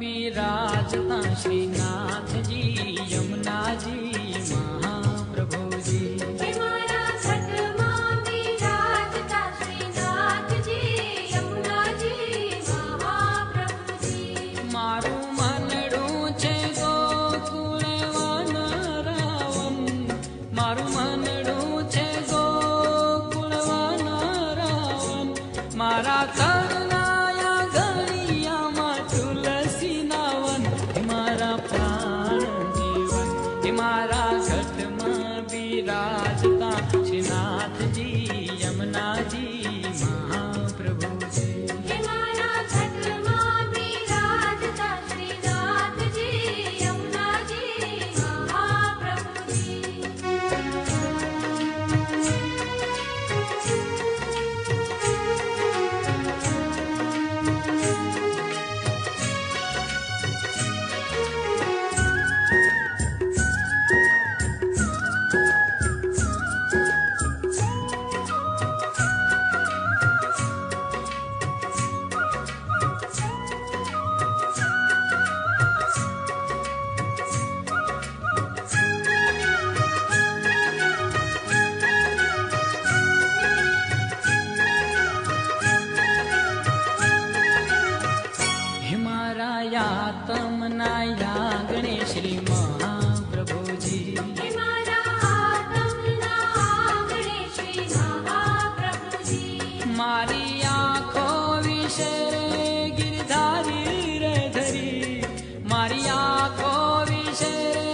बिराजता श्रीनाथ जी यमुना जी महाप्रभु जी। मारा घट मां बिराजता श्रीनाथ जी यमुना जी महाप्रभु जी। मारू मनडું છે ગોકુળ વનરાવન, મારું મનડું છે ગોકુળ વનરાવન, મારા કરનાયા ઘડિયામાં તુલસી નાવન, હે મારા પ્રાણ જીવન, હે મારા ઘટમાં બિરાજતા શ્રીનાથજી યમુનાજી મહાપ્રભુજી। मारा घट मां बिराजता श्रीनाथजी यमुना जी महाप्रभु जी। હે મારા યાતમના યાગણે શ્રી મહાપ્રભુજી। मारा आत्मना आंगणे श्री महाप्रभु जी। મારી આંખો વિશે રે ગિરધારી રે ધરી, મારી આંખો વિશે રે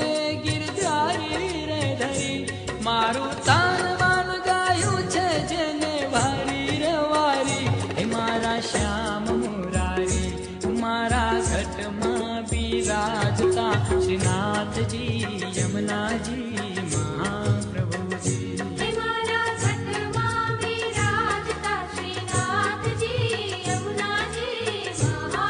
ગિરધારી રે ધરી, મારું તન મન ગાયું છે જેને વારી રે વારી, હે મારા શ્યામ મુરારી, મારા ઘટમાં બિરાજતા શ્રીનાથજી યમુનાજી મહાપ્રભુજી। मारा घट मां बिराजता श्रीनाथजी यमुना जी महाप्रभु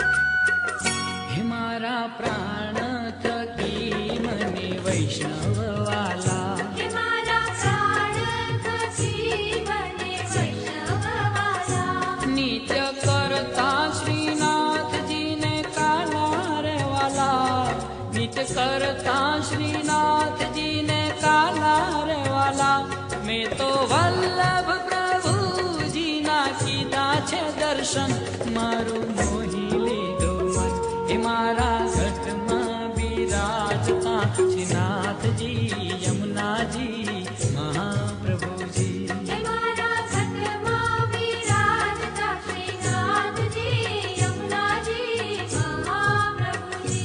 जी। હે મારા પ્રાણ થકી મને વૈષ્ણવ વાલા, मारा प्राण थकी बने वैष्णव वाला। નિત્ય કરતા શ્રીનાથજીને કાલા રે વાલા, નિત્ય કરતા શ્રીનાથજીને કાલા રે વાલા, મેં તો વલ્લભ પ્રભુજીના કીધા છે દર્શન, મારું મોહી લીધું મન, હે મારા ઘટમાં બિરાજતા શ્રીનાથજી યમુનાજી મહાપ્રભુજી। मारा घट मां बिराजता श्रीनाथजी यमुना जी महाप्रभु जी।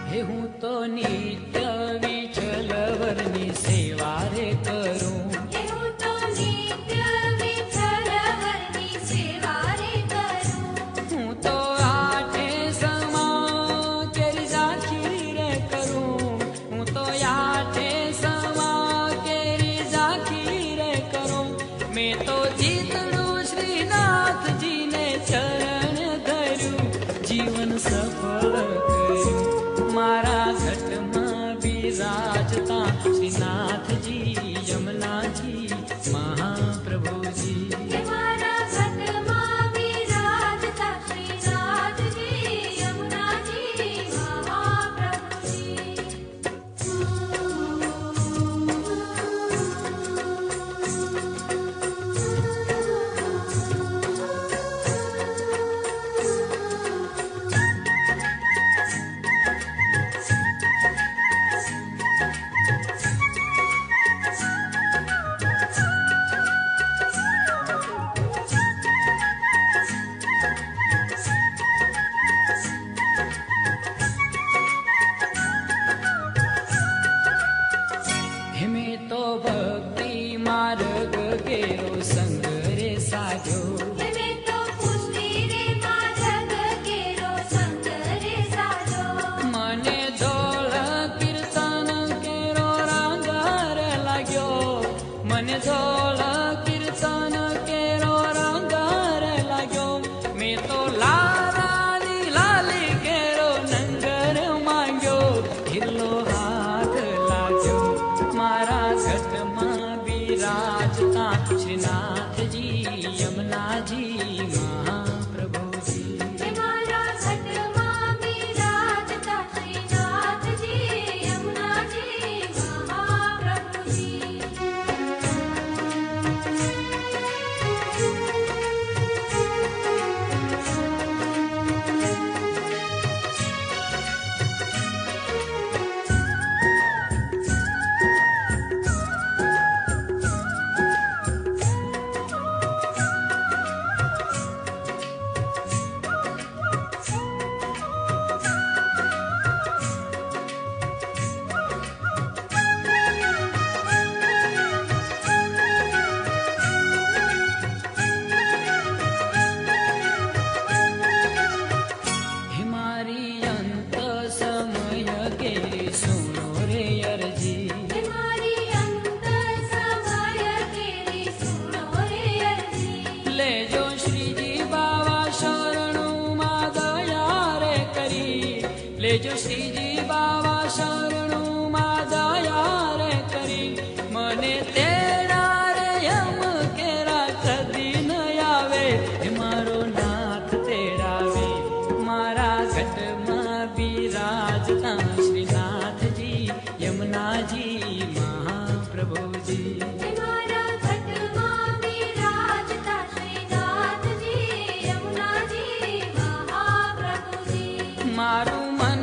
હે હું તો નિત્ય વિઠ્ઠલવરની સેવા રે કરું, હું તો નિત્ય વિઠ્ઠલવરની સેવા રે કરું। હું તો આઠે સમા કેરી ઝાંખી રે કરું, હું તો આઠે સમા કેરી ઝાંખી રે કરું, મેં તો જીતડું શ્રીનાથજીને ચરણ ધર્યું, જીવન સફળ કર્યું, મારા ઘટમાં બિરાજતા શ્રીનાથજી યમુનાજી મહાપ્રભુજી। મારા ઘટ માં બિરાજતા શ્રીનાથજી યમુનાજી મહાપ્રભુજી। ઢોલ કીર્તન કેરો રંગાર લાગ્યો મેં તો લાલાની લાલી કેરો નંગર માંગ્યો હિરલો હાથ લાગ્યો મારા ઘટમાં બિરાજતા શ્રીનાથજી યમુનાજી મહાપ્રભુજી હે મારા ઘટમાં બિરાજતા શ્રીનાથજી યમુનાજી મહાપ્રભુજી હે મારી અંત સમય કેરી સુનો રે અરજી હે મારી અંત સમય કેરી સુનો રે અરજી લેજો શ્રીજી બાવા શરણુમાં દયા રે કરી લેજો શ્રીજી બાવા શરણુમાં દયા રે કરી મને તેડા રે યમ કેરા કદી ન આવે હે મારો નાથ તેડાવે મારા ઘટમાં બિરાજતા શ્રીનાથજી યમુનાજી મહાપ્રભુજી હે મારા ઘટમાં બિરાજતા શ્રીનાથજી યમુનાજી મહાપ્રભુજી મારું મન